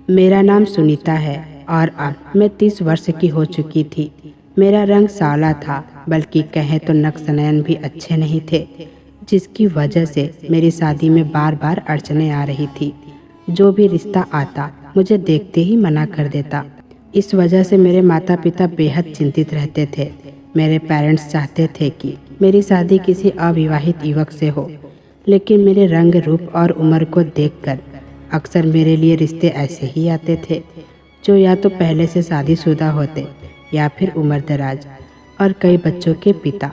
मेरा नाम सुनीता है और अब मैं 30 वर्ष की हो चुकी थी। मेरा रंग सावला था, बल्कि कहें तो नक्श-नयन भी अच्छे नहीं थे, जिसकी वजह से मेरी शादी में बार बार अड़चनें आ रही थी। जो भी रिश्ता आता मुझे देखते ही मना कर देता। इस वजह से मेरे माता पिता बेहद चिंतित रहते थे। मेरे पेरेंट्स चाहते थे कि मेरी शादी किसी अविवाहित युवक से हो, लेकिन मेरे रंग रूप और उम्र को देखकर अक्सर मेरे लिए रिश्ते ऐसे ही आते थे, जो या तो पहले से शादीशुदा होते या फिर उम्रदराज और कई बच्चों के पिता।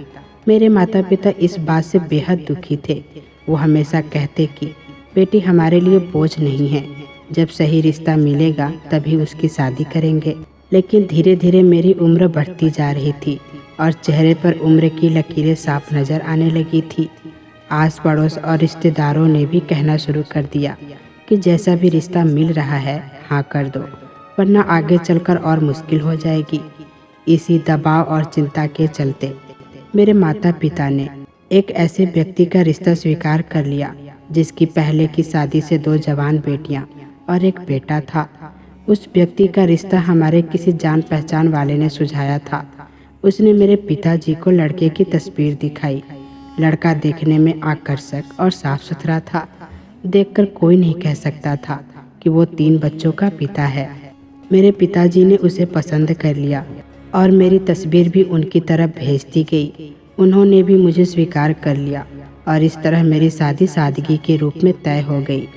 मेरे माता पिता इस बात से बेहद दुखी थे। वो हमेशा कहते कि बेटी हमारे लिए बोझ नहीं है, जब सही रिश्ता मिलेगा तभी उसकी शादी करेंगे। लेकिन धीरे धीरे मेरी उम्र बढ़ती जा रही थी और चेहरे पर उम्र की लकीरें साफ नजर आने लगी थी। आस पड़ोस और रिश्तेदारों ने भी कहना शुरू कर दिया कि जैसा भी रिश्ता मिल रहा है हाँ कर दो, वरना आगे चलकर और मुश्किल हो जाएगी। इसी दबाव और चिंता के चलते मेरे माता पिता ने एक ऐसे व्यक्ति का रिश्ता स्वीकार कर लिया जिसकी पहले की शादी से 2 जवान बेटियां और एक बेटा था। उस व्यक्ति का रिश्ता हमारे किसी जान पहचान वाले ने सुझाया था। उसने मेरे पिताजी को लड़के की तस्वीर दिखाई। लड़का देखने में आकर्षक और साफ सुथरा था। देखकर कोई नहीं कह सकता था कि वो 3 बच्चों का पिता है। मेरे पिताजी ने उसे पसंद कर लिया और मेरी तस्वीर भी उनकी तरफ भेज दी गई। उन्होंने भी मुझे स्वीकार कर लिया और इस तरह मेरी शादी सादगी के रूप में तय हो गई।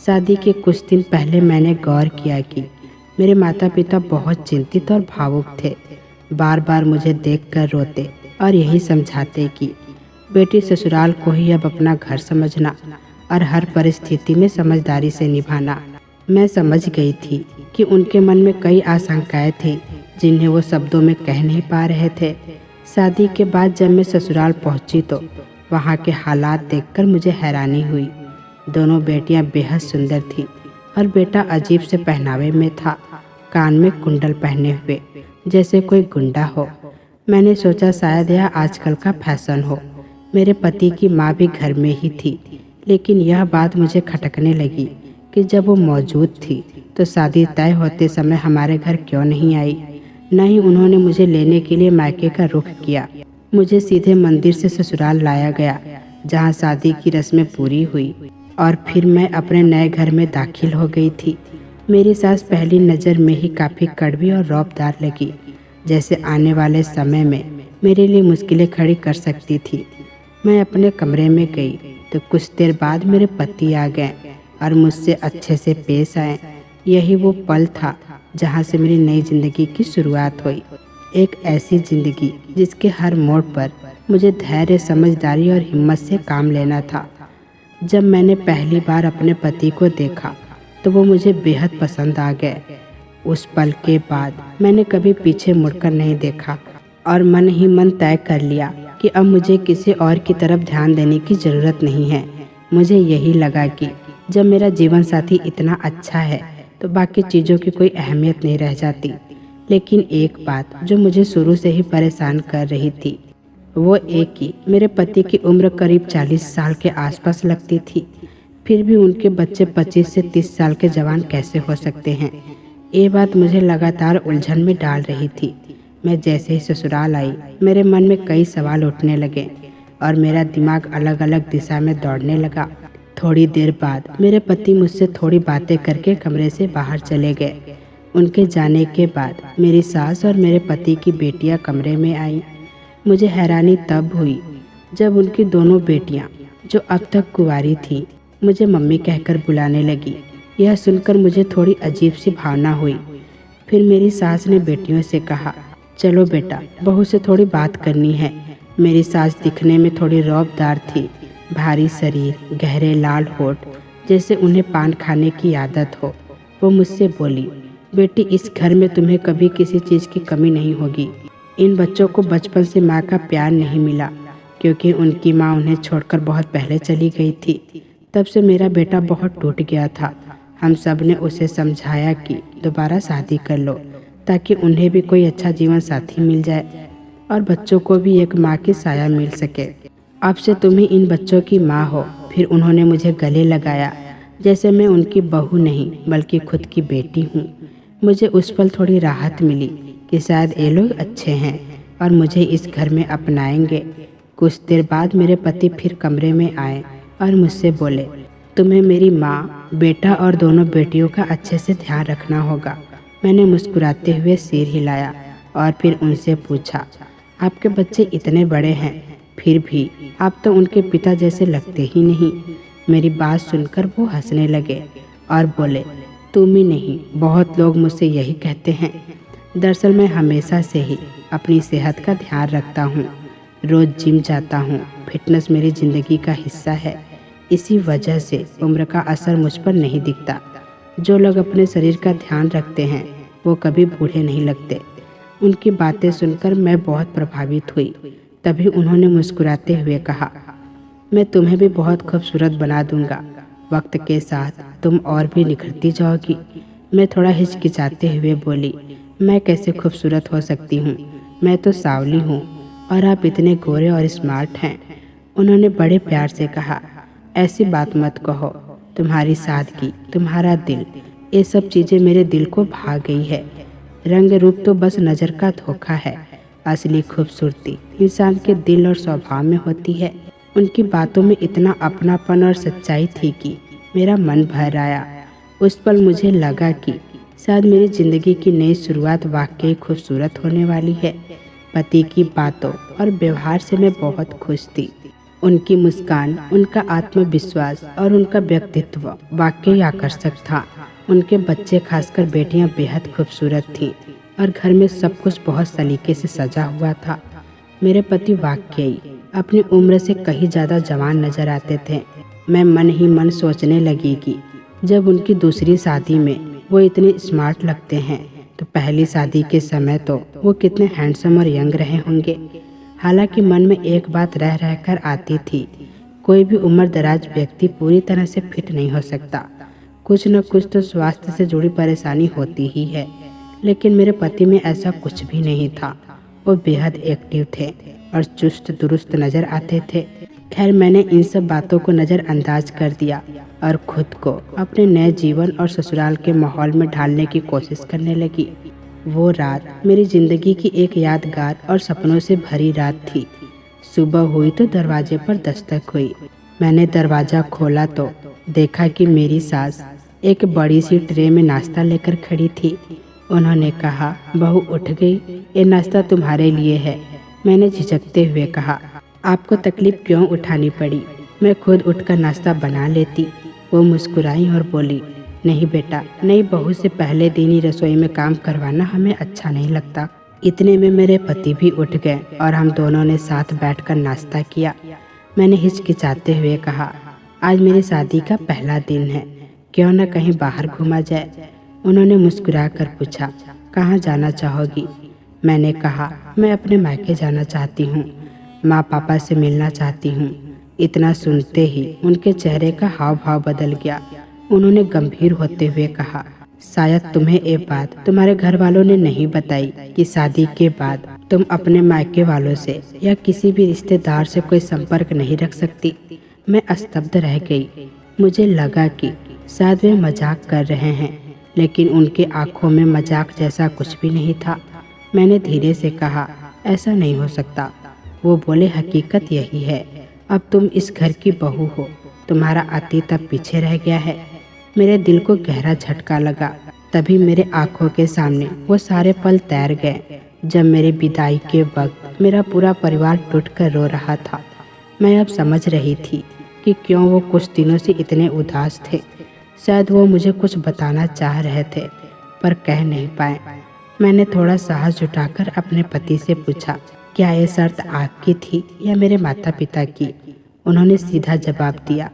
शादी के कुछ दिन पहले मैंने गौर किया कि मेरे माता पिता बहुत चिंतित और भावुक थे। बार बार मुझे देखकर रोते और यही समझाते कि बेटी ससुराल को ही अब अपना घर समझना और हर परिस्थिति में समझदारी से निभाना। मैं समझ गई थी कि उनके मन में कई आशंकाएं थी जिन्हें वो शब्दों में कह नहीं पा रहे थे। शादी के बाद जब मैं ससुराल पहुंची तो वहाँ के हालात देखकर मुझे हैरानी हुई। दोनों बेटियां बेहद सुंदर थी और बेटा अजीब से पहनावे में था, कान में कुंडल पहने हुए जैसे कोई गुंडा हो। मैंने सोचा शायद यह आजकल का फैशन हो। मेरे पति की माँ भी घर में ही थी, लेकिन यह बात मुझे खटकने लगी कि जब वो मौजूद थी तो शादी तय होते समय हमारे घर क्यों नहीं आई। न ही उन्होंने मुझे लेने के लिए मायके का रुख किया। मुझे सीधे मंदिर से ससुराल लाया गया, जहाँ शादी की रस्में पूरी हुई और फिर मैं अपने नए घर में दाखिल हो गई थी। मेरी सास पहली नज़र में ही काफ़ी कड़वी और रौबदार लगी, जैसे आने वाले समय में मेरे लिए मुश्किलें खड़ी कर सकती थी। मैं अपने कमरे में गई तो कुछ देर बाद मेरे पति आ गए और मुझसे अच्छे से पेश आए। यही वो पल था जहाँ से मेरी नई जिंदगी की शुरुआत हुई। एक ऐसी जिंदगी जिसके हर मोड़ पर मुझे धैर्य, समझदारी और हिम्मत से काम लेना था। जब मैंने पहली बार अपने पति को देखा तो वो मुझे बेहद पसंद आ गए। उस पल के बाद मैंने कभी पीछे मुड़कर नहीं देखा और मन ही मन तय कर लिया कि अब मुझे किसी और की तरफ ध्यान देने की ज़रूरत नहीं है। मुझे यही लगा कि जब मेरा जीवन साथी इतना अच्छा है तो बाकी चीज़ों की कोई अहमियत नहीं रह जाती। लेकिन एक बात जो मुझे शुरू से ही परेशान कर रही थी वो एक कि मेरे पति की उम्र करीब 40 साल के आसपास लगती थी, फिर भी उनके बच्चे 25 से 30 साल के जवान कैसे हो सकते हैं। ये बात मुझे लगातार उलझन में डाल रही थी। मैं जैसे ही ससुराल आई मेरे मन में कई सवाल उठने लगे और मेरा दिमाग अलग अलग दिशा में दौड़ने लगा। थोड़ी देर बाद मेरे पति मुझसे थोड़ी बातें करके कमरे से बाहर चले गए। उनके जाने के बाद मेरी सास और मेरे पति की बेटियां कमरे में आईं। मुझे हैरानी तब हुई जब उनकी दोनों बेटियां, जो अब तक कुंवारी थीं, मुझे मम्मी कहकर बुलाने लगी। यह सुनकर मुझे थोड़ी अजीब सी भावना हुई। फिर मेरी सास ने बेटियों से कहा, चलो बेटा, बहू से थोड़ी बात करनी है। मेरी सास दिखने में थोड़ी रौबदार थी, भारी शरीर, गहरे लाल होठ, जैसे उन्हें पान खाने की आदत हो। वो मुझसे बोली, बेटी इस घर में तुम्हें कभी किसी चीज़ की कमी नहीं होगी। इन बच्चों को बचपन से माँ का प्यार नहीं मिला, क्योंकि उनकी माँ उन्हें छोड़कर बहुत पहले चली गई थी। तब से मेरा बेटा बहुत टूट गया था। हम सब ने उसे समझाया कि दोबारा शादी कर लो, ताकि उन्हें भी कोई अच्छा जीवन साथी मिल जाए और बच्चों को भी एक माँ की साया मिल सके। अब से तुम ही इन बच्चों की माँ हो। फिर उन्होंने मुझे गले लगाया, जैसे मैं उनकी बहू नहीं बल्कि खुद की बेटी हूँ। मुझे उस पल थोड़ी राहत मिली कि शायद ये लोग अच्छे हैं और मुझे इस घर में अपनाएंगे। कुछ देर बाद मेरे पति फिर कमरे में आए और मुझसे बोले, तुम्हें मेरी माँ, बेटा और दोनों बेटियों का अच्छे से ध्यान रखना होगा। मैंने मुस्कुराते हुए सिर हिलाया और फिर उनसे पूछा, आपके बच्चे इतने बड़े हैं, फिर भी आप तो उनके पिता जैसे लगते ही नहीं। मेरी बात सुनकर वो हंसने लगे और बोले, तुम ही नहीं, बहुत लोग मुझसे यही कहते हैं। दरअसल मैं हमेशा से ही अपनी सेहत का ध्यान रखता हूँ, रोज़ जिम जाता हूँ। फिटनेस मेरी ज़िंदगी का हिस्सा है। इसी वजह से उम्र का असर मुझ पर नहीं दिखता। जो लोग अपने शरीर का ध्यान रखते हैं वो कभी बूढ़े नहीं लगते। उनकी बातें सुनकर मैं बहुत प्रभावित हुई। तभी उन्होंने मुस्कुराते हुए कहा, मैं तुम्हें भी बहुत खूबसूरत बना दूंगा। वक्त के साथ तुम और भी निखरती जाओगी। मैं थोड़ा हिचकिचाते हुए बोली, मैं कैसे खूबसूरत हो सकती हूँ? मैं तो सांवली हूँ और आप इतने गोरे और स्मार्ट हैं। उन्होंने बड़े प्यार से कहा, ऐसी बात मत कहो। तुम्हारी सादगी, तुम्हारा दिल, ये सब चीज़ें मेरे दिल को भा गई है। रंग रूप तो बस नज़र का धोखा है। असली खूबसूरती इंसान के दिल और स्वभाव में होती है। उनकी बातों में इतना अपनापन और सच्चाई थी कि मेरा मन भर आया। उस पल मुझे लगा कि शायद मेरी ज़िंदगी की नई शुरुआत वाकई खूबसूरत होने वाली है। पति की बातों और व्यवहार से मैं बहुत खुश थी। उनकी मुस्कान, उनका आत्मविश्वास और उनका व्यक्तित्व वाकई आकर्षक था। उनके बच्चे, खासकर बेटियां, बेहद खूबसूरत थीं और घर में सब कुछ बहुत सलीके से सजा हुआ था। मेरे पति वाकई अपनी उम्र से कहीं ज़्यादा जवान नजर आते थे। मैं मन ही मन सोचने लगी कि जब उनकी दूसरी शादी में वो इतने स्मार्ट लगते हैं तो पहली शादी के समय तो वो कितने हैंडसम और यंग रहे होंगे। हालांकि मन में एक बात रह रहकर आती थी, कोई भी उम्र दराज व्यक्ति पूरी तरह से फिट नहीं हो सकता। कुछ न कुछ तो स्वास्थ्य से जुड़ी परेशानी होती ही है। लेकिन मेरे पति में ऐसा कुछ भी नहीं था। वो बेहद एक्टिव थे और चुस्त दुरुस्त नज़र आते थे। खैर, मैंने इन सब बातों को नज़रअंदाज कर दिया और खुद को अपने नए जीवन और ससुराल के माहौल में ढालने की कोशिश करने लगी। वो रात मेरी ज़िंदगी की एक यादगार और सपनों से भरी रात थी। सुबह हुई तो दरवाजे पर दस्तक हुई। मैंने दरवाज़ा खोला तो देखा कि मेरी सास एक बड़ी सी ट्रे में नाश्ता लेकर खड़ी थी। उन्होंने कहा, बहू उठ गई, ये नाश्ता तुम्हारे लिए है। मैंने झिझकते हुए कहा, आपको तकलीफ क्यों उठानी पड़ी? मैं खुद उठकर नाश्ता बना लेती। वो मुस्कुराई और बोली, नहीं बेटा, नई बहू से पहले दिन ही रसोई में काम करवाना हमें अच्छा नहीं लगता। इतने में मेरे पति भी उठ गए और हम दोनों ने साथ बैठकर नाश्ता किया। मैंने हिचकिचाते हुए कहा, आज मेरी शादी का पहला दिन है, क्यों न कहीं बाहर घूमा जाए? उन्होंने मुस्कुराकर पूछा, कहाँ जाना चाहोगी? मैंने कहा, मैं अपने मायके जाना चाहती हूँ, माँ पापा से मिलना चाहती हूँ। इतना सुनते ही उनके चेहरे का हाव भाव बदल गया। उन्होंने गंभीर होते हुए कहा, शायद तुम्हें ये बात तुम्हारे घर वालों ने नहीं बताई कि शादी के बाद तुम अपने मायके वालों से या किसी भी रिश्तेदार से कोई संपर्क नहीं रख सकती। मैं स्तब्ध रह गई। मुझे लगा कि शायद वे मजाक कर रहे हैं, लेकिन उनके आंखों में मजाक जैसा कुछ भी नहीं था। मैंने धीरे से कहा, ऐसा नहीं हो सकता। वो बोले, हकीकत यही है, अब तुम इस घर की बहू हो, तुम्हारा अतीत अब पीछे रह गया है। मेरे दिल को गहरा झटका लगा। तभी मेरे आंखों के सामने वो सारे पल तैर गए जब मेरी विदाई के वक्त मेरा पूरा परिवार टूटकर रो रहा था। मैं अब समझ रही थी कि क्यों वो कुछ दिनों से इतने उदास थे। शायद वो मुझे कुछ बताना चाह रहे थे पर कह नहीं पाए। मैंने थोड़ा साहस जुटाकर अपने पति से पूछा, क्या ये शर्त आपकी थी या मेरे माता पिता की? उन्होंने सीधा जवाब दिया,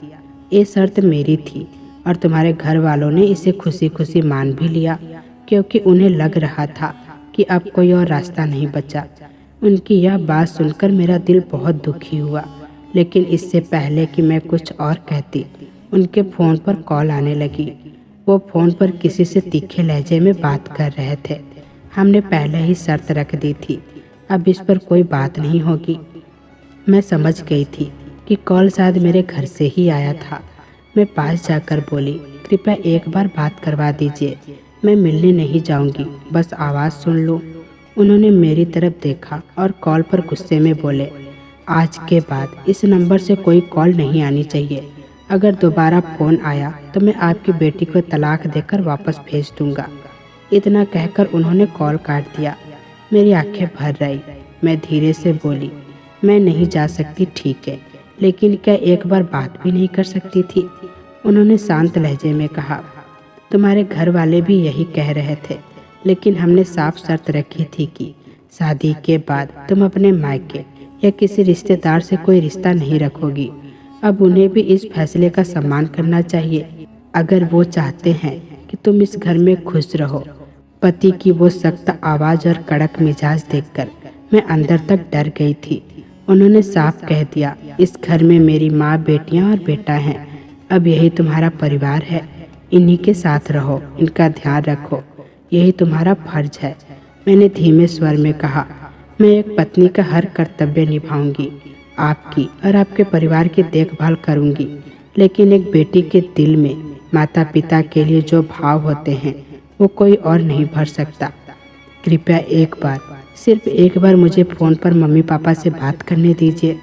ये शर्त मेरी थी और तुम्हारे घर वालों ने इसे खुशी खुशी मान भी लिया, क्योंकि उन्हें लग रहा था कि अब कोई और रास्ता नहीं बचा। उनकी यह बात सुनकर मेरा दिल बहुत दुखी हुआ। लेकिन इससे पहले कि मैं कुछ और कहती, उनके फ़ोन पर कॉल आने लगी। वो फ़ोन पर किसी से तीखे लहजे में बात कर रहे थे। हमने पहले ही शर्त रख दी थी, अब इस पर कोई बात नहीं होगी। मैं समझ गई थी कि कॉल शायद मेरे घर से ही आया था। मैं पास जाकर बोली, कृपया एक बार बात करवा दीजिए, मैं मिलने नहीं जाऊंगी, बस आवाज़ सुन लो। उन्होंने मेरी तरफ देखा और कॉल पर गुस्से में बोले, आज के बाद इस नंबर से कोई कॉल नहीं आनी चाहिए। अगर दोबारा फ़ोन आया तो मैं आपकी बेटी को तलाक देकर वापस भेज दूंगा। इतना कहकर उन्होंने कॉल काट दिया। मेरी आंखें भर आई। मैं धीरे से बोली, मैं नहीं जा सकती ठीक है, लेकिन क्या एक बार बात भी नहीं कर सकती थी? उन्होंने शांत लहजे में कहा, तुम्हारे घर वाले भी यही कह रहे थे, लेकिन हमने साफ शर्त रखी थी कि शादी के बाद तुम अपने मायके या किसी रिश्तेदार से कोई रिश्ता नहीं रखोगी। अब उन्हें भी इस फैसले का सम्मान करना चाहिए। अगर वो चाहते हैं कि तुम इस घर में खुश रहो। पति की वो सख्त आवाज़ और कड़क मिजाज देखकर मैं अंदर तक डर गई थी। उन्होंने साफ कह दिया, इस घर में मेरी माँ, बेटियाँ और बेटा हैं। अब यही तुम्हारा परिवार है, इन्हीं के साथ रहो, इनका ध्यान रखो, यही तुम्हारा फर्ज है। मैंने धीमे स्वर में कहा, मैं एक पत्नी का हर कर्तव्य निभाऊंगी, आपकी और आपके परिवार की देखभाल करूंगी, लेकिन एक बेटी के दिल में माता पिता के लिए जो भाव होते हैं वो कोई और नहीं भर सकता। कृपया एक बार, सिर्फ एक बार मुझे फ़ोन पर मम्मी पापा से बात करने दीजिए।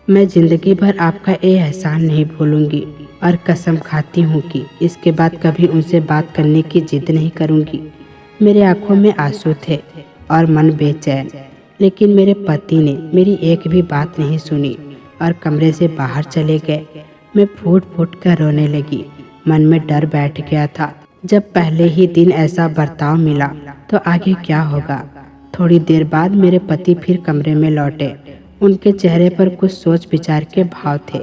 मैं ज़िंदगी भर आपका ये एहसान नहीं भूलूंगी और कसम खाती हूँ कि इसके बाद कभी उनसे बात करने की जिद नहीं करूँगी। मेरे आंखों में आंसू थे और मन बेचैन, लेकिन मेरे पति ने मेरी एक भी बात नहीं सुनी और कमरे से बाहर चले गए। मैं फूट फूट कर रोने लगी। मन में डर बैठ गया था, जब पहले ही दिन ऐसा बर्ताव मिला तो आगे क्या होगा। थोड़ी देर बाद मेरे पति फिर कमरे में लौटे। उनके चेहरे पर कुछ सोच विचार के भाव थे।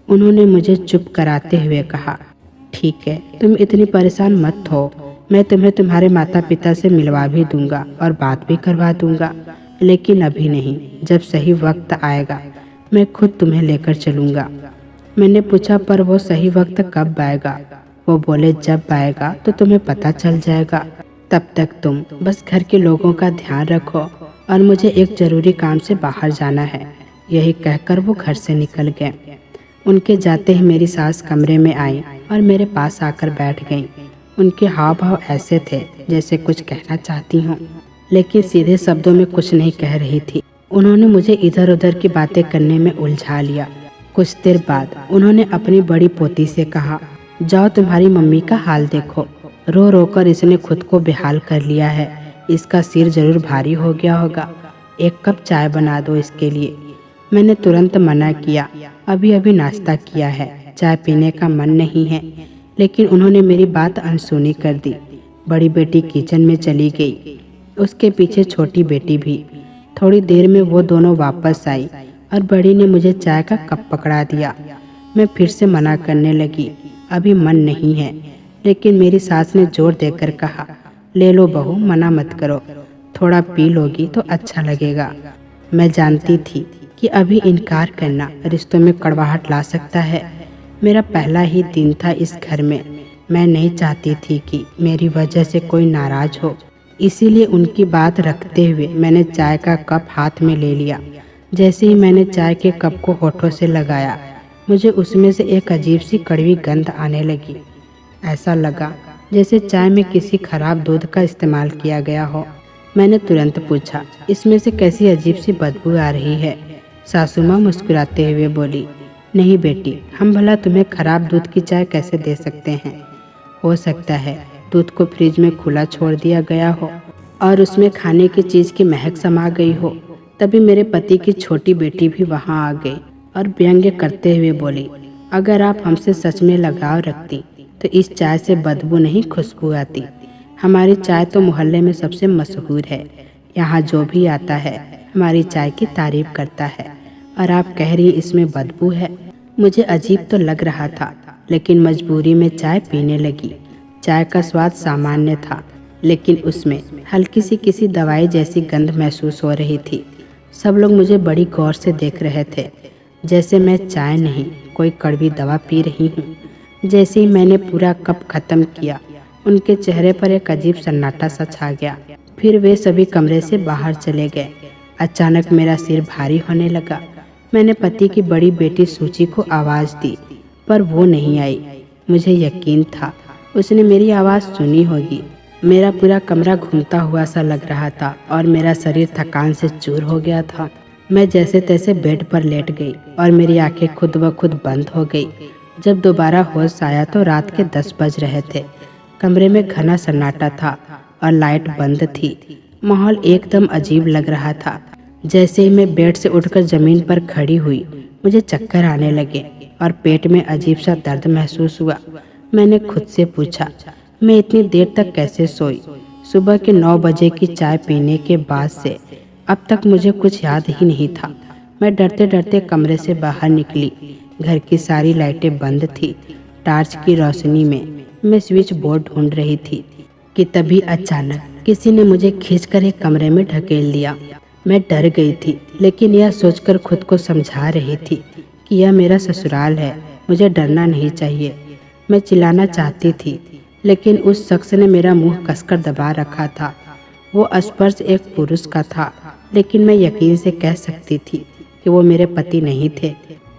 उन्होंने मुझे चुप कराते हुए कहा, ठीक है, तुम इतनी परेशान मत हो, मैं तुम्हें तुम्हारे माता पिता से मिलवा भी दूंगा और बात भी करवा दूंगा, लेकिन अभी नहीं, जब सही वक्त आएगा मैं खुद तुम्हें लेकर चलूँगा। मैंने पूछा, पर वो सही वक्त कब आएगा? वो बोले, जब आएगा तो तुम्हें पता चल जाएगा, तब तक तुम बस घर के लोगों का ध्यान रखो और मुझे एक ज़रूरी काम से बाहर जाना है। यही कहकर वो घर से निकल गए। उनके जाते ही मेरी सास कमरे में आई और मेरे पास आकर बैठ गईं। उनके हाव भाव ऐसे थे जैसे कुछ कहना चाहती हूँ, लेकिन सीधे शब्दों में कुछ नहीं कह रही थी। उन्होंने मुझे इधर उधर की बातें करने में उलझा लिया। कुछ देर बाद उन्होंने अपनी बड़ी पोती से कहा, जाओ तुम्हारी मम्मी का हाल देखो, रो रो कर इसने खुद को बेहाल कर लिया है, इसका सिर जरूर भारी हो गया होगा, एक कप चाय बना दो इसके लिए। मैंने तुरंत मना किया, अभी अभी नाश्ता किया है, चाय पीने का मन नहीं है, लेकिन उन्होंने मेरी बात अनसुनी कर दी। बड़ी बेटी किचन में चली गई, उसके पीछे छोटी बेटी भी। थोड़ी देर में वो दोनों वापस आई और बड़ी ने मुझे चाय का कप पकड़ा दिया। मैं फिर से मना करने लगी, अभी मन नहीं है, लेकिन मेरी सास ने जोर देकर कहा, ले लो बहू, मना मत करो, थोड़ा पी लोगी तो अच्छा लगेगा। मैं जानती थी कि अभी इनकार करना रिश्तों में कड़वाहट ला सकता है। मेरा पहला ही दिन था इस घर में। मैं नहीं चाहती थी कि मेरी वजह से कोई नाराज हो, इसीलिए उनकी बात रखते हुए मैंने चाय का कप हाथ में ले लिया। जैसे ही मैंने चाय के कप को होठों से लगाया, मुझे उसमें से एक अजीब सी कड़वी गंध आने लगी। ऐसा लगा जैसे चाय में किसी खराब दूध का इस्तेमाल किया गया हो। मैंने तुरंत पूछा, इसमें से कैसी अजीब सी बदबू आ रही है? सासू माँ मुस्कुराते हुए बोली, नहीं बेटी, हम भला तुम्हें खराब दूध की चाय कैसे दे सकते हैं? हो सकता है दूध को फ्रिज में खुला छोड़ दिया गया हो और उसमें खाने की चीज़ की महक समा गई हो। तभी मेरे पति की छोटी बेटी भी वहाँ आ गई और व्यंग्य करते हुए बोली, अगर आप हमसे सच में लगाव रखती तो इस चाय से बदबू नहीं खुशबू आती। हमारी चाय तो मोहल्ले में सबसे मशहूर है, यहाँ जो भी आता है हमारी चाय की तारीफ करता है, और आप कह रही इसमें बदबू है। मुझे अजीब तो लग रहा था, लेकिन मजबूरी में चाय पीने लगी। चाय का स्वाद सामान्य था, लेकिन उसमें हल्की सी किसी दवाई जैसी गंध महसूस हो रही थी। सब लोग मुझे बड़ी गौर से देख रहे थे, जैसे मैं चाय नहीं कोई कड़वी दवा पी रही हूँ। जैसे ही मैंने पूरा कप खत्म किया, उनके चेहरे पर एक अजीब सन्नाटा सा छा गया। फिर वे सभी कमरे से बाहर चले गए। अचानक मेरा सिर भारी होने लगा। मैंने पति की बड़ी बेटी सूची को आवाज़ दी, पर वो नहीं आई। मुझे यकीन था उसने मेरी आवाज़ सुनी होगी। मेरा पूरा कमरा घूमता हुआ सा लग रहा था और मेरा शरीर थकान से चूर हो गया था। मैं जैसे तैसे बेड पर लेट गई और मेरी आंखें खुद ब खुद बंद हो गई। जब दोबारा होश आया तो रात के 10 बज रहे थे। कमरे में घना सन्नाटा था और लाइट बंद थी। माहौल एकदम अजीब लग रहा था। जैसे ही मैं बेड से उठकर ज़मीन पर खड़ी हुई, मुझे चक्कर आने लगे और पेट में अजीब सा दर्द महसूस हुआ। मैंने खुद से पूछा, मैं इतनी देर तक कैसे सोई? सुबह के 9 बजे की चाय पीने के बाद से अब तक मुझे कुछ याद ही नहीं था। मैं डरते डरते कमरे से बाहर निकली। घर की सारी लाइटें बंद थी। टार्च की रोशनी में मैं स्विच बोर्ड ढूंढ रही थी कि तभी अचानक किसी ने मुझे खींचकर एक कमरे में ढकेल दिया। मैं डर गई थी, लेकिन यह सोचकर खुद को समझा रही थी कि यह मेरा ससुराल है, मुझे डरना नहीं चाहिए। मैं चिल्लाना चाहती थी, लेकिन उस शख्स ने मेरा मुंह कसकर दबा रखा था। वो स्पर्श एक पुरुष का था, लेकिन मैं यकीन से कह सकती थी कि वो मेरे पति नहीं थे।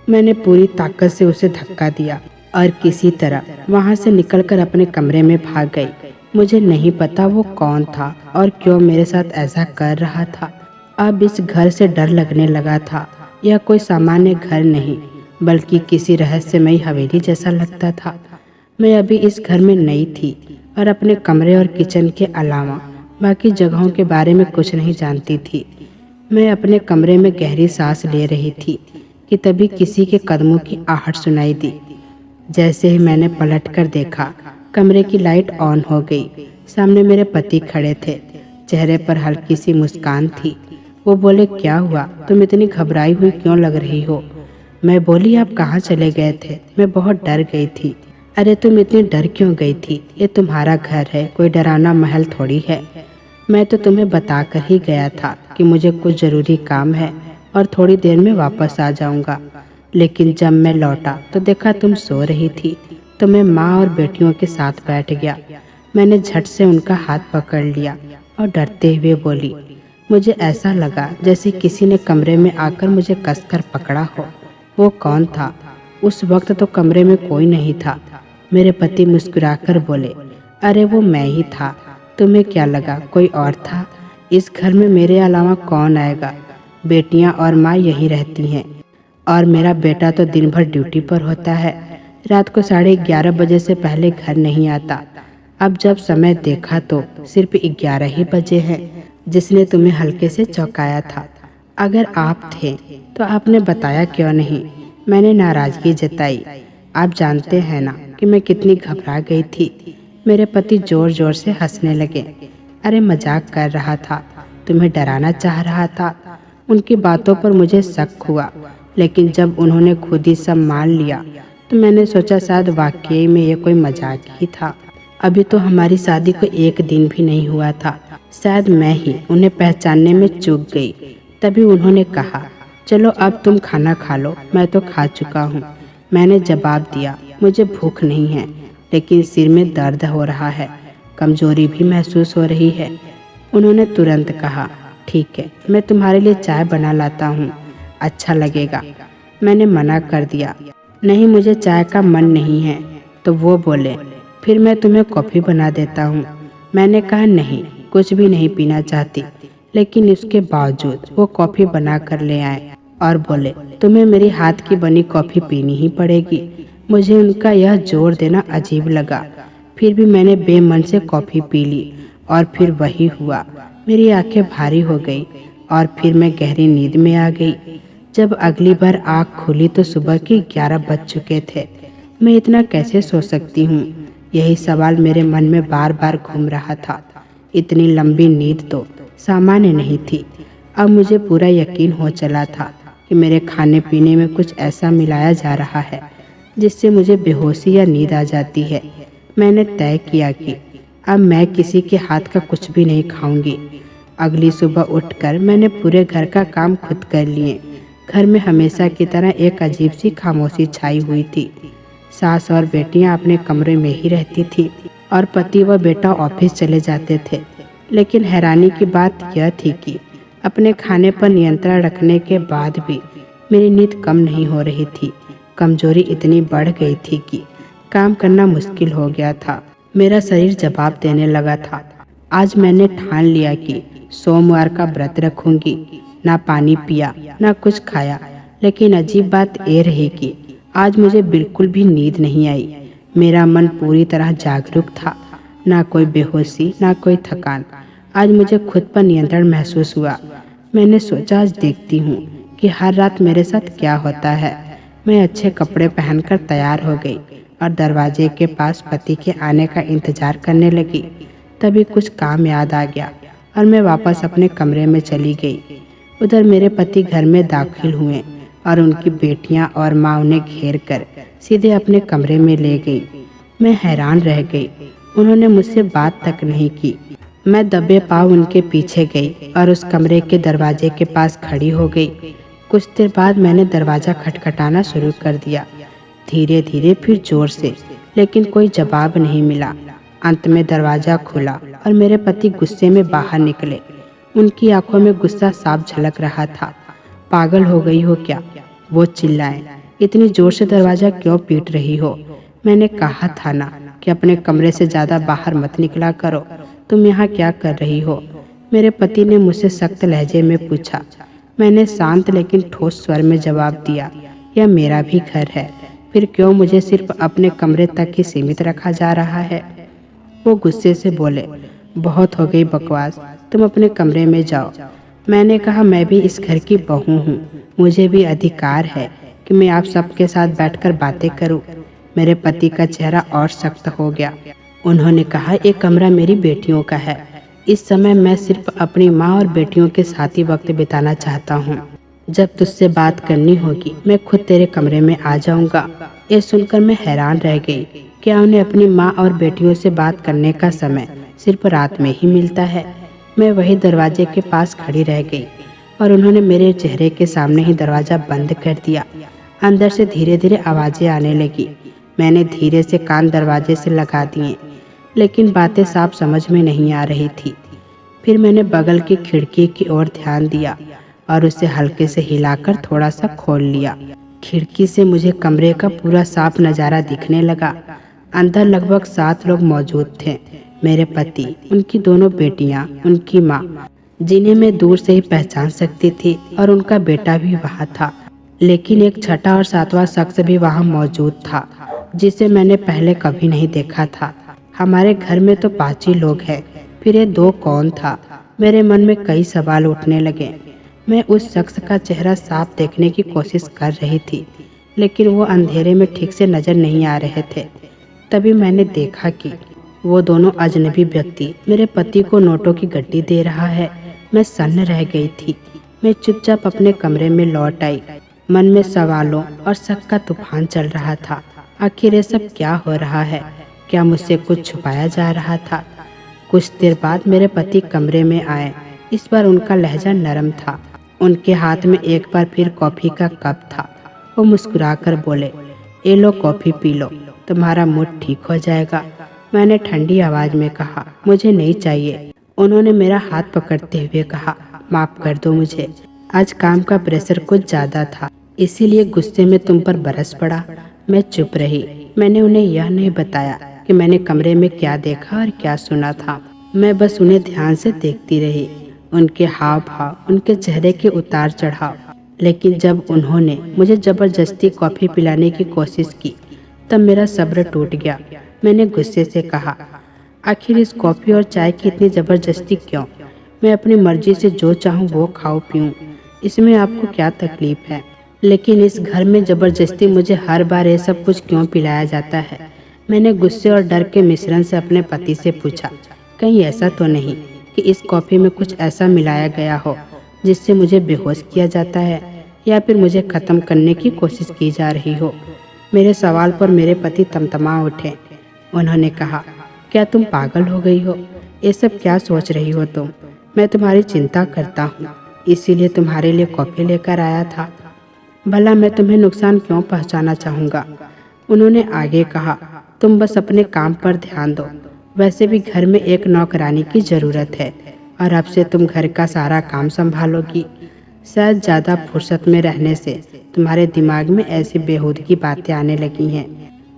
मैंने पूरी ताकत से उसे धक्का दिया और किसी तरह वहाँ से निकलकर अपने कमरे में भाग गई। मुझे नहीं पता वो कौन था और क्यों मेरे साथ ऐसा कर रहा था। अब इस घर से डर लगने लगा था। यह कोई सामान्य घर नहीं, बल्कि किसी रहस्यमयी हवेली जैसा लगता था। मैं अभी इस घर में नई थी और अपने कमरे और किचन के अलावा बाकी जगहों के बारे में कुछ नहीं जानती थी। मैं अपने कमरे में गहरी सांस ले रही थी कि तभी किसी के कदमों की आहट सुनाई दी। जैसे ही मैंने पलटकर देखा, कमरे की लाइट ऑन हो गई। सामने मेरे पति खड़े थे। चेहरे पर हल्की सी मुस्कान थी। वो बोले, क्या हुआ? तुम इतनी घबराई हुई क्यों लग रही हो? मैं बोली, आप कहाँ चले गए थे? मैं बहुत डर गई थी। अरे तुम इतनी डर क्यों गई थी? ये तुम्हारा घर है, कोई डरावना महल थोड़ी है। मैं तो तुम्हें बताकर ही गया था कि मुझे कुछ ज़रूरी काम है और थोड़ी देर में वापस आ जाऊंगा। लेकिन जब मैं लौटा तो देखा तुम सो रही थी, तो मैं माँ और बेटियों के साथ बैठ गया। मैंने झट से उनका हाथ पकड़ लिया और डरते हुए बोली, मुझे ऐसा लगा जैसे किसी ने कमरे में आकर मुझे कसकर पकड़ा हो। वो कौन था? उस वक्त तो कमरे में कोई नहीं था। मेरे पति मुस्कुराकर बोले, अरे वो मैं ही था। तुम्हें क्या लगा कोई और था? इस घर में मेरे अलावा कौन आएगा? बेटियां और माँ यहीं रहती हैं और मेरा बेटा तो दिन भर ड्यूटी पर होता है। रात को 11:30 बजे से पहले घर नहीं आता। अब जब समय देखा तो सिर्फ 11 ही बजे हैं। जिसने तुम्हें हल्के से चौंकाया था, अगर आप थे तो आपने बताया क्यों नहीं? मैंने नाराजगी जताई। आप जानते हैं ना कि मैं कितनी घबरा गई थी। मेरे पति जोर जोर से हंसने लगे। अरे मजाक कर रहा था, तुम्हें डराना चाह रहा था। उनकी बातों पर मुझे शक हुआ, लेकिन जब उन्होंने खुद ही सब मान लिया तो मैंने सोचा शायद वाकई में ये कोई मजाक ही था। अभी तो हमारी शादी को 1 दिन भी नहीं हुआ था। शायद मैं ही उन्हें पहचानने में चूक गई। तभी उन्होंने कहा, चलो अब तुम खाना खा लो, मैं तो खा चुका हूँ। मैंने जवाब दिया, मुझे भूख नहीं है, लेकिन सिर में दर्द हो रहा है, कमजोरी भी महसूस हो रही है। उन्होंने तुरंत कहा, ठीक है, मैं तुम्हारे लिए चाय बना लाता हूँ, अच्छा लगेगा। मैंने मना कर दिया, नहीं मुझे चाय का मन नहीं है। तो वो बोले, फिर मैं तुम्हें कॉफ़ी बना देता हूँ। मैंने कहा नहीं, कुछ भी नहीं पीना चाहती। लेकिन इसके बावजूद वो कॉफ़ी बना कर ले आए और बोले, तुम्हें मेरी हाथ की बनी कॉफ़ी पीनी ही पड़ेगी। मुझे उनका यह जोर देना अजीब लगा। फिर भी मैंने बेमन से कॉफ़ी पी ली और फिर वही हुआ। मेरी आंखें भारी हो गई और फिर मैं गहरी नींद में आ गई। जब अगली बार आँख खुली तो सुबह के 11 बज चुके थे। मैं इतना कैसे सो सकती हूँ? यही सवाल मेरे मन में बार बार घूम रहा था। इतनी लंबी नींद तो सामान्य नहीं थी। अब मुझे पूरा यकीन हो चला था कि मेरे खाने पीने में कुछ ऐसा मिलाया जा रहा है जिससे मुझे बेहोशी या नींद आ जाती है। मैंने तय किया कि अब मैं किसी के हाथ का कुछ भी नहीं खाऊंगी। अगली सुबह उठकर मैंने पूरे घर का काम खुद कर लिए। घर में हमेशा की तरह एक अजीब सी खामोशी छाई हुई थी। सास और बेटियां अपने कमरे में ही रहती थी और पति व बेटा ऑफिस चले जाते थे। लेकिन हैरानी की बात यह थी कि अपने खाने पर नियंत्रण रखने के बाद भी मेरी नींद कम नहीं हो रही थी। कमजोरी इतनी बढ़ गई थी कि काम करना मुश्किल हो गया था। मेरा शरीर जवाब देने लगा था। आज मैंने ठान लिया कि सोमवार का व्रत रखूंगी। ना पानी पिया, ना कुछ खाया। लेकिन अजीब बात ये रही कि आज मुझे बिल्कुल भी नींद नहीं आई। मेरा मन पूरी तरह जागरूक था। ना कोई बेहोशी, ना कोई थकान। आज मुझे खुद पर नियंत्रण महसूस हुआ। मैंने सोचा आज देखती हूँ कि हर रात मेरे साथ क्या होता है। मैं अच्छे कपड़े पहनकर तैयार हो गई और दरवाजे के पास पति के आने का इंतजार करने लगी। तभी कुछ काम याद आ गया और मैं वापस अपने कमरे में चली गई। उधर मेरे पति घर में दाखिल हुए और उनकी बेटियां और माँ उन्हें घेर कर सीधे अपने कमरे में ले गई। मैं हैरान रह गई। उन्होंने मुझसे बात तक नहीं की। मैं दबे पाँव उनके पीछे गई और उस कमरे के दरवाजे के पास खड़ी हो गई। कुछ देर बाद मैंने दरवाज़ा खटखटाना शुरू कर दिया, धीरे धीरे फिर जोर से, लेकिन कोई जवाब नहीं मिला। अंत में दरवाज़ा खुला और मेरे पति गुस्से में बाहर निकले। उनकी आंखों में गुस्सा साफ झलक रहा था। पागल हो गई हो क्या? वो चिल्लाए। इतनी जोर से दरवाज़ा क्यों पीट रही हो? मैंने कहा था ना कि अपने कमरे से ज़्यादा बाहर मत निकला करो। तुम यहाँ क्या कर रही हो? मेरे पति ने मुझसे सख्त लहजे में पूछा। मैंने शांत लेकिन ठोस स्वर में जवाब दिया, यह मेरा भी घर है, फिर क्यों मुझे सिर्फ अपने कमरे तक ही सीमित रखा जा रहा है? वो गुस्से से बोले, बहुत हो गई बकवास, तुम अपने कमरे में जाओ। मैंने कहा, मैं भी इस घर की बहू हूँ, मुझे भी अधिकार है कि मैं आप सबके साथ बैठकर बातें करूँ। मेरे पति का चेहरा और सख्त हो गया। उन्होंने कहा, ये कमरा मेरी बेटियों का है। इस समय मैं सिर्फ अपनी माँ और बेटियों के साथ ही वक्त बिताना चाहता हूँ। जब तुझसे बात करनी होगी मैं खुद तेरे कमरे में आ जाऊँगा। ये सुनकर मैं हैरान रह गई। क्या उन्हें अपनी माँ और बेटियों से बात करने का समय सिर्फ रात में ही मिलता है? मैं वही दरवाजे के पास खड़ी रह गई और उन्होंने मेरे चेहरे के सामने ही दरवाज़ा बंद कर दिया। अंदर से धीरे धीरे आवाज़ें आने लगी। मैंने धीरे से कान दरवाजे से लगा दिए, लेकिन बातें साफ समझ में नहीं आ रही थी। फिर मैंने बगल की खिड़की की ओर ध्यान दिया और उसे हल्के से हिलाकर थोड़ा सा खोल लिया। खिड़की से मुझे कमरे का पूरा साफ नज़ारा दिखने लगा। अंदर लगभग 7 लोग मौजूद थे। मेरे पति, उनकी दोनों बेटियां, उनकी माँ, जिन्हें मैं दूर से ही पहचान सकती थी, और उनका बेटा भी वहाँ था। लेकिन एक छठा और 7वां शख्स भी वहाँ मौजूद था, जिसे मैंने पहले कभी नहीं देखा था। हमारे घर में तो 5 ही लोग हैं, फिर ये 2 कौन था? मेरे मन में कई सवाल उठने लगे। मैं उस शख्स का चेहरा साफ देखने की कोशिश कर रही थी, लेकिन वो अंधेरे में ठीक से नजर नहीं आ रहे थे। तभी मैंने देखा कि वो दोनों अजनबी व्यक्ति मेरे पति को नोटों की गड्डी दे रहा है। मैं सन्न रह गई थी। मैं चुपचाप अपने कमरे में लौट आई। मन में सवालों और शक का तूफान चल रहा था। आखिर ये सब क्या हो रहा है? क्या मुझसे कुछ छुपाया जा रहा था? कुछ देर बाद मेरे पति कमरे में आए। इस बार उनका लहजा नरम था। उनके हाथ में एक बार फिर कॉफ़ी का कप था। वो मुस्कुराकर बोले, ये लो कॉफ़ी पी लो, तुम्हारा मूड ठीक हो जाएगा। मैंने ठंडी आवाज़ में कहा, मुझे नहीं चाहिए। उन्होंने मेरा हाथ पकड़ते हुए कहा, माफ़ कर दो मुझे, आज काम का प्रेशर कुछ ज़्यादा था, इसीलिए गुस्से में तुम पर बरस पड़ा। मैं चुप रही। मैंने उन्हें यह नहीं बताया कि मैंने कमरे में क्या देखा और क्या सुना था। मैं बस उन्हें ध्यान से देखती रही, उनके हाव भाव, उनके चेहरे के उतार चढ़ाव। लेकिन जब उन्होंने मुझे ज़बरदस्ती कॉफ़ी पिलाने की कोशिश की, तब मेरा सब्र टूट गया। मैंने गुस्से से कहा, आखिर इस कॉफ़ी और चाय की इतनी ज़बरदस्ती क्यों? मैं अपनी मर्जी से जो चाहूँ वो खाऊं पीऊँ, इसमें आपको क्या तकलीफ़ है? लेकिन इस घर में ज़बरदस्ती मुझे हर बार ये सब कुछ क्यों पिलाया जाता है? मैंने गुस्से और डर के मिश्रण से अपने पति से पूछा, कहीं ऐसा तो नहीं कि इस कॉफ़ी में कुछ ऐसा मिलाया गया हो जिससे मुझे बेहोश किया जाता है, या फिर मुझे ख़त्म करने की कोशिश की जा रही हो? मेरे सवाल पर मेरे पति तमतमा उठे। उन्होंने कहा, क्या तुम पागल हो गई हो? ये सब क्या सोच रही हो तुम? मैं तुम्हारी चिंता करता हूँ, इसीलिए तुम्हारे लिए कॉफ़ी लेकर आया था। भला मैं तुम्हें नुकसान क्यों पहुँचाना चाहूँगा? उन्होंने आगे कहा, तुम बस अपने काम पर ध्यान दो। वैसे भी घर में एक नौकरानी की ज़रूरत है और अब से तुम घर का सारा काम संभालोगी। शायद ज़्यादा फुर्सत में रहने से तुम्हारे दिमाग में ऐसी बेहूदगी बातें आने लगी हैं।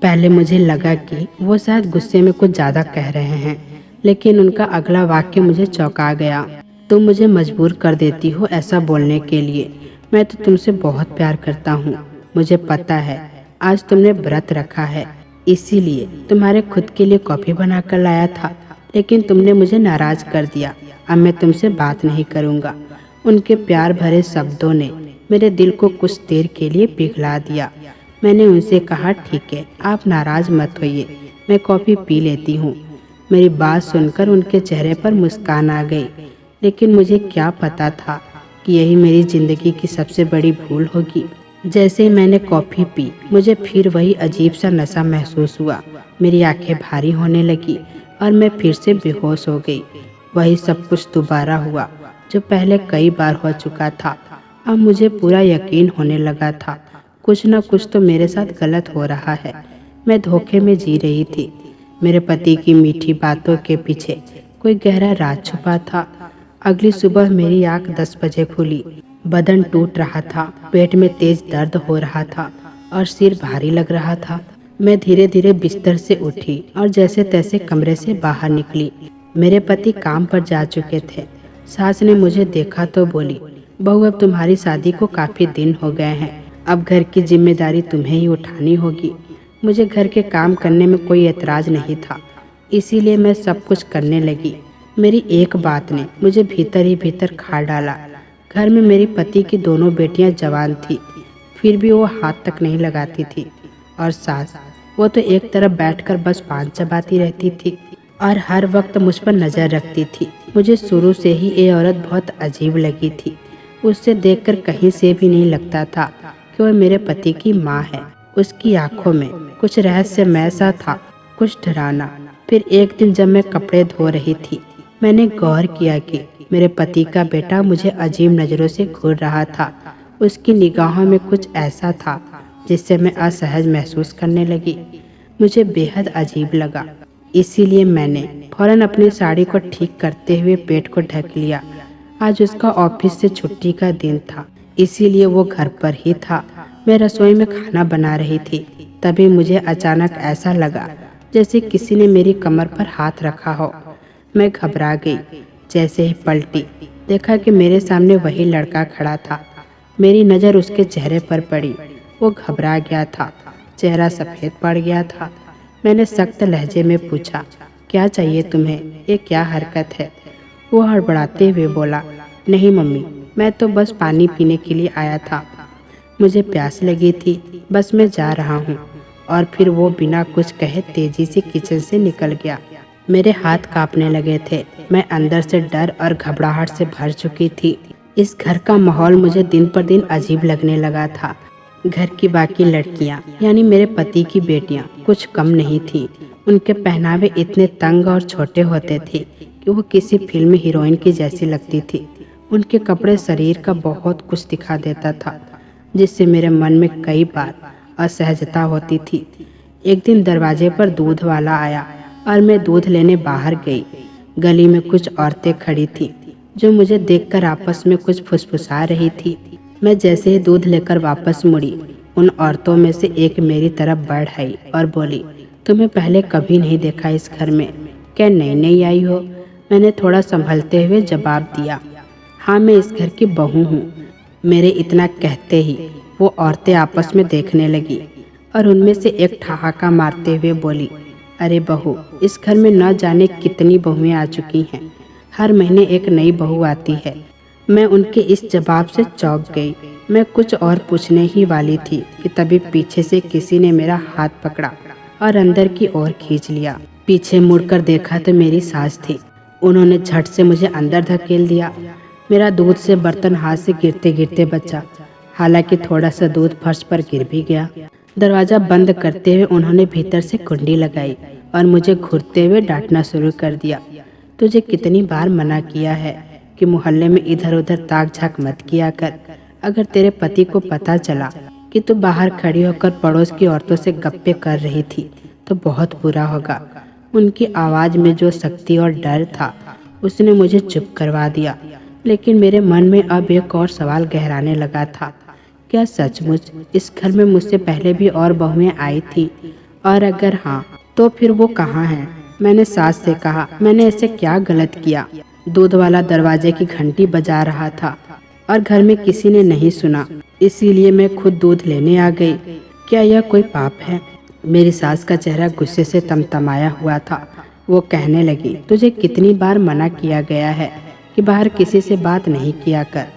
पहले मुझे लगा कि वो शायद गुस्से में कुछ ज़्यादा कह रहे हैं, लेकिन उनका अगला वाक्य मुझे चौंका गया। तुम मुझे मजबूर कर देती हो ऐसा बोलने के लिए। मैं तो तुमसे बहुत प्यार करता हूँ। मुझे पता है आज तुमने व्रत रखा है, इसीलिए तुम्हारे खुद के लिए कॉफ़ी बना कर लाया था, लेकिन तुमने मुझे नाराज़ कर दिया। अब मैं तुमसे बात नहीं करूँगा। उनके प्यार भरे शब्दों ने मेरे दिल को कुछ देर के लिए पिघला दिया। मैंने उनसे कहा, ठीक है, आप नाराज़ मत होइए, मैं कॉफ़ी पी लेती हूँ। मेरी बात सुनकर उनके चेहरे पर मुस्कान आ गई, लेकिन मुझे क्या पता था कि यही मेरी ज़िंदगी की सबसे बड़ी भूल होगी। जैसे ही मैंने कॉफ़ी पी, मुझे फिर वही अजीब सा नशा महसूस हुआ। मेरी आंखें भारी होने लगी और मैं फिर से बेहोश हो गई। वही सब कुछ दोबारा हुआ जो पहले कई बार हो चुका था। अब मुझे पूरा यकीन होने लगा था कुछ न कुछ तो मेरे साथ गलत हो रहा है। मैं धोखे में जी रही थी। मेरे पति की मीठी बातों के पीछे कोई गहरा राज छुपा था। अगली सुबह मेरी आंख 10 बजे खुली। बदन टूट रहा था, पेट में तेज दर्द हो रहा था और सिर भारी लग रहा था। मैं धीरे धीरे बिस्तर से उठी और जैसे तैसे कमरे से बाहर निकली। मेरे पति काम पर जा चुके थे। सास ने मुझे देखा तो बोली, बहू, अब तुम्हारी शादी को काफ़ी दिन हो गए हैं, अब घर की जिम्मेदारी तुम्हें ही उठानी होगी। मुझे घर के काम करने में कोई एतराज़ नहीं था, इसीलिए मैं सब कुछ करने लगी। मेरी एक बात ने मुझे भीतर ही भीतर खा डाला। घर में मेरी पति की दोनों बेटियां जवान थी, फिर भी वो हाथ तक नहीं लगाती थी। और सास, वो तो एक तरफ बैठकर बस पान चबाती रहती थी और हर वक्त मुझ पर नज़र रखती थी। मुझे शुरू से ही ये औरत बहुत अजीब लगी थी। उससे देखकर कहीं से भी नहीं लगता था कि वह मेरे पति की माँ है। उसकी आंखों में कुछ रहस्यमय सा था, कुछ डराना। फिर एक दिन जब मैं कपड़े धो रही थी, मैंने गौर किया कि मेरे पति का बेटा मुझे अजीब नज़रों से घूर रहा था। उसकी निगाहों में कुछ ऐसा था जिससे मैं असहज महसूस करने लगी। मुझे बेहद अजीब लगा, इसीलिए मैंने फौरन अपनी साड़ी को ठीक करते हुए पेट को ढक लिया। आज उसका ऑफिस से छुट्टी का दिन था, इसीलिए वो घर पर ही था। मैं रसोई में खाना बना रही थी, तभी मुझे अचानक ऐसा लगा जैसे किसी ने मेरी कमर पर हाथ रखा हो। मैं घबरा गई। जैसे ही पलटी, देखा कि मेरे सामने वही लड़का खड़ा था। मेरी नज़र उसके चेहरे पर पड़ी। वो घबरा गया था, चेहरा सफ़ेद पड़ गया था। मैंने सख्त लहजे में पूछा, क्या चाहिए तुम्हें, ये क्या हरकत है? वो हड़बड़ाते हुए बोला, नहीं मम्मी, मैं तो बस पानी पीने के लिए आया था, मुझे प्यास लगी थी, बस मैं जा रहा हूँ। और फिर वो बिना कुछ कहे तेजी से किचन से निकल गया। मेरे हाथ कांपने लगे थे। मैं अंदर से डर और घबराहट से भर चुकी थी। इस घर का माहौल मुझे दिन पर दिन अजीब लगने लगा था। घर की बाकी लड़कियां, यानी मेरे पति की बेटियां, कुछ कम नहीं थीं। उनके पहनावे इतने तंग और छोटे होते थे कि वो किसी फिल्म हीरोइन की जैसी लगती थी। उनके कपड़े शरीर का बहुत कुछ दिखा देता था, जिससे मेरे मन में कई बार असहजता होती थी। एक दिन दरवाजे पर दूध वाला आया और मैं दूध लेने बाहर गई। गली में कुछ औरतें खड़ी थीं जो मुझे देखकर आपस में कुछ फुसफुसा रही थी। मैं जैसे ही दूध लेकर वापस मुड़ी, उन औरतों में से एक मेरी तरफ बढ़ आई और बोली, तुम्हें पहले कभी नहीं देखा इस घर में, क्या नई नई आई हो? मैंने थोड़ा संभलते हुए जवाब दिया, हाँ, मैं इस घर की बहू हूँ। मेरे इतना कहते ही वो औरतें आपस में देखने लगी और उनमें से एक ठहाका मारते हुए बोली, अरे बहू, इस घर में न जाने कितनी बहुएं आ चुकी हैं, हर महीने एक नई बहू आती है। मैं उनके इस जवाब से चौंक गई। मैं कुछ और पूछने ही वाली थी कि तभी पीछे से किसी ने मेरा हाथ पकड़ा और अंदर की ओर खींच लिया। पीछे मुड़कर देखा तो मेरी सास थी। उन्होंने झट से मुझे अंदर धकेल दिया। मेरा दूध से बर्तन हाथ से गिरते गिरते बचा, हालांकि थोड़ा सा दूध फर्श पर गिर भी गया। दरवाज़ा बंद करते हुए उन्होंने भीतर से कुंडी लगाई और मुझे घूरते हुए डांटना शुरू कर दिया, तुझे कितनी बार मना किया है कि मोहल्ले में इधर उधर ताक झाक मत किया कर। अगर तेरे पति को पता चला कि तू बाहर खड़ी होकर पड़ोस की औरतों से गप्पे कर रही थी तो बहुत बुरा होगा। उनकी आवाज़ में जो शक्ति और डर था उसने मुझे चुप करवा दिया, लेकिन मेरे मन में अब एक और सवाल गहराने लगा था, क्या सचमुच इस घर में मुझसे पहले भी और बहुएं आई थी और अगर हाँ तो फिर वो कहाँ है? मैंने सास से कहा, मैंने ऐसे क्या गलत किया? दूध वाला दरवाजे की घंटी बजा रहा था और घर में किसी ने नहीं सुना, इसीलिए मैं खुद दूध लेने आ गई। क्या यह कोई पाप है? मेरी सास का चेहरा गुस्से से तमतमाया हुआ था। वो कहने लगी, तुझे कितनी बार मना किया गया है कि बाहर किसी से बात नहीं किया कर।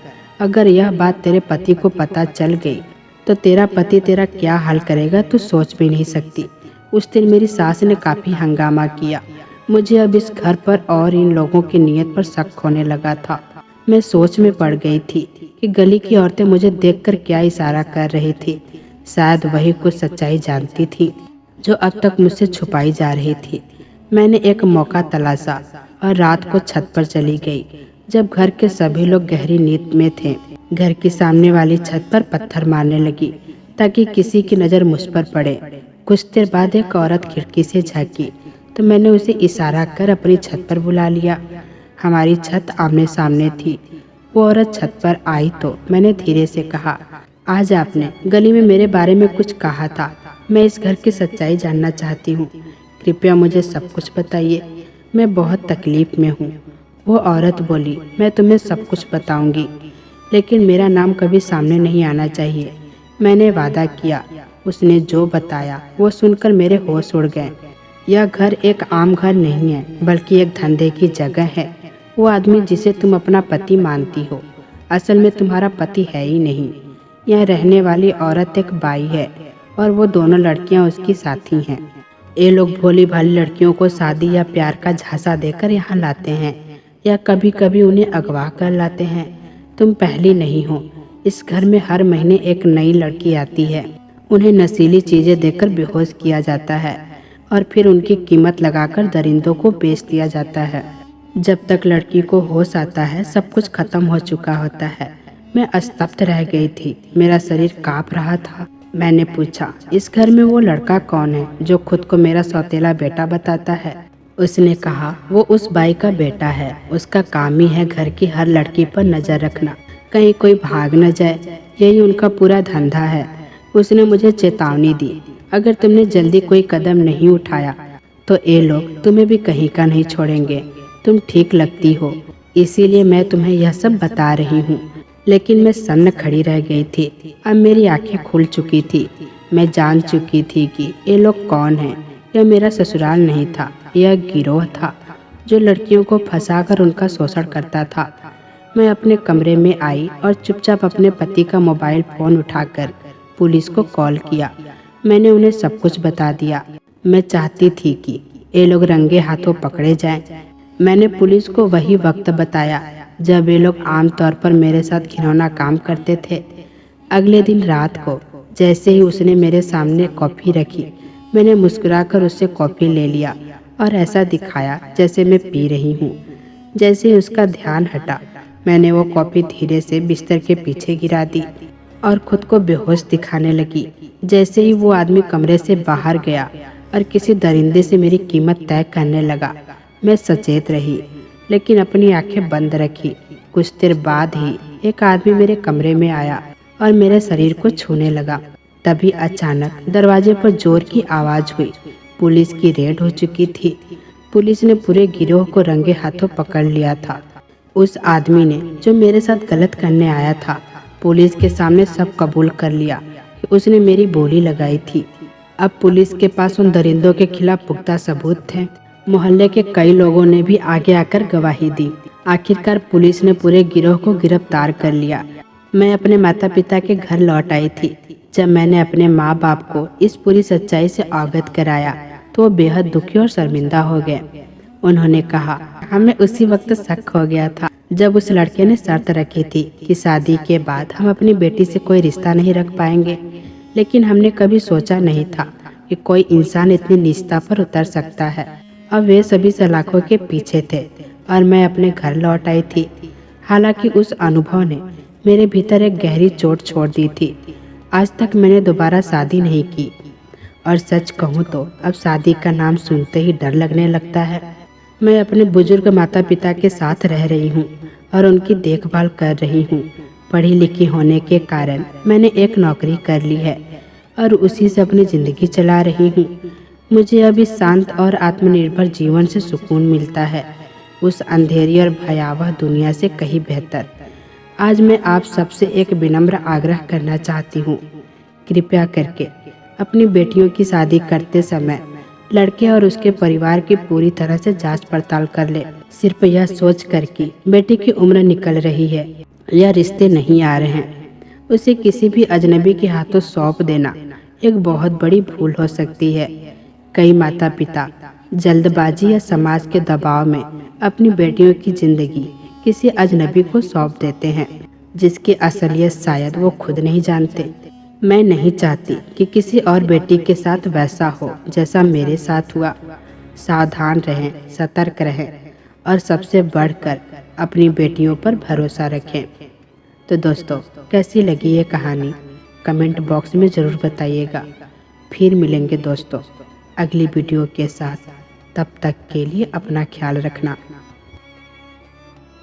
अगर यह बात तेरे पति को पता चल गई तो तेरा पति तेरा क्या हाल करेगा तू सोच भी नहीं सकती। उस दिन मेरी सास ने काफ़ी हंगामा किया। मुझे अब इस घर पर और इन लोगों की नीयत पर शक होने लगा था। मैं सोच में पड़ गई थी कि गली की औरतें मुझे देखकर क्या इशारा कर रही थी। शायद वही कुछ सच्चाई जानती थी जो अब तक मुझसे छुपाई जा रही थी। मैंने एक मौका तलाशा और रात को छत पर चली गई जब घर के सभी लोग गहरी नींद में थे। घर की सामने वाली छत पर पत्थर मारने लगी ताकि किसी की नज़र मुझ पर पड़े। कुछ देर बाद एक औरत खिड़की से झांकी तो मैंने उसे इशारा कर अपनी छत पर बुला लिया। हमारी छत आमने सामने थी। वो औरत छत पर आई तो मैंने धीरे से कहा, आज आपने गली में मेरे बारे में कुछ कहा था। मैं इस घर की सच्चाई जानना चाहती हूँ। कृपया मुझे सब कुछ बताइए। मैं बहुत तकलीफ में हूँ। वो औरत बोली, मैं तुम्हें सब कुछ बताऊंगी, लेकिन मेरा नाम कभी सामने नहीं आना चाहिए। मैंने वादा किया। उसने जो बताया वो सुनकर मेरे होश उड़ गए। यह घर एक आम घर नहीं है, बल्कि एक धंधे की जगह है। वो आदमी जिसे तुम अपना पति मानती हो, असल में तुम्हारा पति है ही नहीं। यहाँ रहने वाली औरत एक बाई है और वो दोनों लड़कियाँ उसकी साथी हैं। ये लोग भोली भाली लड़कियों को शादी या प्यार का झांसा देकर यहाँ लाते हैं या कभी कभी उन्हें अगवा कर लाते हैं। तुम पहली नहीं हो। इस घर में हर महीने एक नई लड़की आती है। उन्हें नशीली चीज़ें देकर बेहोश किया जाता है और फिर उनकी कीमत लगाकर दरिंदों को बेच दिया जाता है। जब तक लड़की को होश आता है सब कुछ खत्म हो चुका होता है। मैं स्तब्ध रह गई थी। मेरा शरीर काँप रहा था। मैंने पूछा, इस घर में वो लड़का कौन है जो खुद को मेरा सौतेला बेटा बताता है? उसने कहा, वो उस बाई का बेटा है। उसका काम ही है घर की हर लड़की पर नज़र रखना, कहीं कोई भाग न जाए। यही उनका पूरा धंधा है। उसने मुझे चेतावनी दी, अगर तुमने जल्दी कोई कदम नहीं उठाया तो ये लोग तुम्हें भी कहीं का नहीं छोड़ेंगे। तुम ठीक लगती हो, इसीलिए मैं तुम्हें यह सब बता रही हूँ। लेकिन मैं सन्न खड़ी रह गई थी। अब मेरी आंखें खुल चुकी थी। मैं जान चुकी थी कि ये लोग कौन हैं। यह मेरा ससुराल नहीं था, यह गिरोह था जो लड़कियों को फंसाकर उनका शोषण करता था। मैं अपने कमरे में आई और चुपचाप अपने पति का मोबाइल फ़ोन उठाकर पुलिस को कॉल किया। मैंने उन्हें सब कुछ बता दिया। मैं चाहती थी कि ये लोग रंगे हाथों पकड़े जाएं। मैंने पुलिस को वही वक्त बताया जब ये लोग आमतौर पर मेरे साथ घिनौना काम करते थे। अगले दिन रात को जैसे ही उसने मेरे सामने कॉफ़ी रखी, मैंने मुस्कुराकर उससे कॉफ़ी ले लिया और ऐसा दिखाया जैसे मैं पी रही हूँ। जैसे ही उसका ध्यान हटा, मैंने वो कॉफ़ी धीरे से बिस्तर के पीछे गिरा दी और खुद को बेहोश दिखाने लगी। जैसे ही वो आदमी कमरे से बाहर गया और किसी दरिंदे से मेरी कीमत तय करने लगा, मैं सचेत रही लेकिन अपनी आंखें बंद रखी। कुछ देर बाद ही एक आदमी मेरे कमरे में आया और मेरे शरीर को छूने लगा। तभी अचानक दरवाजे पर जोर की आवाज़ हुई। पुलिस की रेड हो चुकी थी। पुलिस ने पूरे गिरोह को रंगे हाथों पकड़ लिया था। उस आदमी ने जो मेरे साथ गलत करने आया था, पुलिस के सामने सब कबूल कर लिया कि उसने मेरी बोली लगाई थी। अब पुलिस के पास उन दरिंदों के खिलाफ पुख्ता सबूत थे। मोहल्ले के कई लोगों ने भी आगे आकर गवाही दी। आखिरकार पुलिस ने पूरे गिरोह को गिरफ्तार कर लिया। मैं अपने माता पिता के घर लौट आई थी। जब मैंने अपने माँ बाप को इस पूरी सच्चाई से अवगत कराया तो वो बेहद दुखी और शर्मिंदा हो गए। उन्होंने कहा, हमें उसी वक्त शक हो गया था जब उस लड़के ने शर्त रखी थी कि शादी के बाद हम अपनी बेटी से कोई रिश्ता नहीं रख पाएंगे। लेकिन हमने कभी सोचा नहीं था कि कोई इंसान इतनी नीचता पर उतर सकता है। अब वे सभी सलाखों के पीछे थे और मैं अपने घर लौट आई थी। हालांकि उस अनुभव ने मेरे भीतर एक गहरी चोट छोड़ दी थी। आज तक मैंने दोबारा शादी नहीं की और सच कहूँ तो अब शादी का नाम सुनते ही डर लगने लगता है। मैं अपने बुजुर्ग माता पिता के साथ रह रही हूँ और उनकी देखभाल कर रही हूँ। पढ़ी लिखी होने के कारण मैंने एक नौकरी कर ली है और उसी से अपनी ज़िंदगी चला रही हूँ। मुझे अब इस शांत और आत्मनिर्भर जीवन से सुकून मिलता है, उस अंधेरी और भयावह दुनिया से कहीं बेहतर। आज मैं आप सबसे एक विनम्र आग्रह करना चाहती हूँ। कृपया करके अपनी बेटियों की शादी करते समय लड़के और उसके परिवार की पूरी तरह से जांच पड़ताल कर ले। सिर्फ यह सोच कर कि बेटी की उम्र निकल रही है या रिश्ते नहीं आ रहे हैं, उसे किसी भी अजनबी के हाथों सौंप देना एक बहुत बड़ी भूल हो सकती है। कई माता पिता जल्दबाजी या समाज के दबाव में अपनी बेटियों की जिंदगी किसी अजनबी को सौंप देते हैं, जिसकी असलियत शायद वो खुद नहीं जानते। मैं नहीं चाहती कि किसी और बेटी के साथ वैसा हो जैसा मेरे साथ हुआ। सावधान रहें, सतर्क रहें और सबसे बढ़कर अपनी बेटियों पर भरोसा रखें। तो दोस्तों, कैसी लगी ये कहानी कमेंट बॉक्स में ज़रूर बताइएगा। फिर मिलेंगे दोस्तों अगली वीडियो के साथ। तब तक के लिए अपना ख्याल रखना।